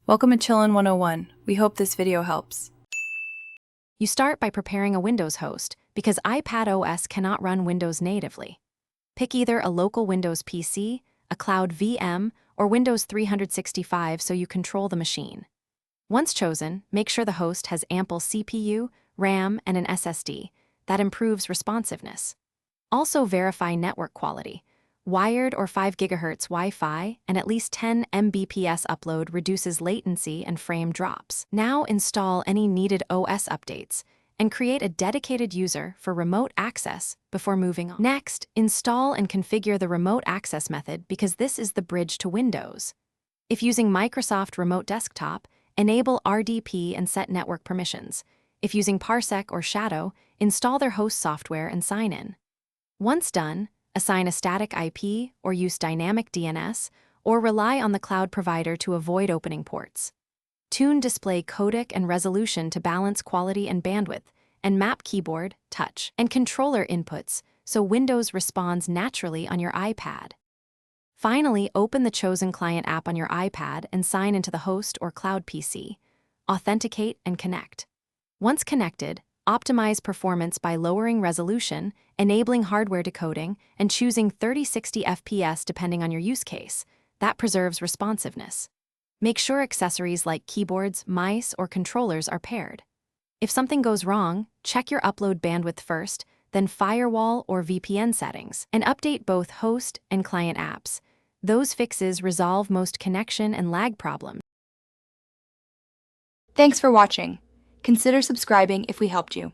Welcome to Chillin' 101. We hope this video helps. You start by preparing a Windows host because iPad OS cannot run Windows natively. Pick either a local Windows PC, a cloud VM, or Windows 365 so you control the machine. Once chosen, make sure the host has ample CPU, RAM, and an SSD. That improves responsiveness. Also verify network quality. Wired or 5 GHz Wi-Fi and at least 10 Mbps upload reduces latency and frame drops. Now install any needed OS updates and create a dedicated user for remote access before moving on. Next, install and configure the remote access method because this is the bridge to Windows. If using Microsoft Remote Desktop, enable RDP and set network permissions. If using Parsec or Shadow, install their host software and sign in. Once done, assign a static IP or use dynamic DNS, or rely on the cloud provider to avoid opening ports. Tune display codec and resolution to balance quality and bandwidth, and map keyboard, touch, and controller inputs so Windows responds naturally on your iPad. Finally, open the chosen client app on your iPad and sign into the host or cloud PC. Authenticate and connect. Once connected, optimize performance by lowering resolution, enabling hardware decoding, and choosing 30-60 FPS depending on your use case. That preserves responsiveness. Make sure accessories like keyboards, mice, or controllers are paired. If something goes wrong, check your upload bandwidth first, then firewall or VPN settings, and update both host and client apps. Those fixes resolve most connection and lag problems. Thanks for watching. Consider subscribing if we helped you.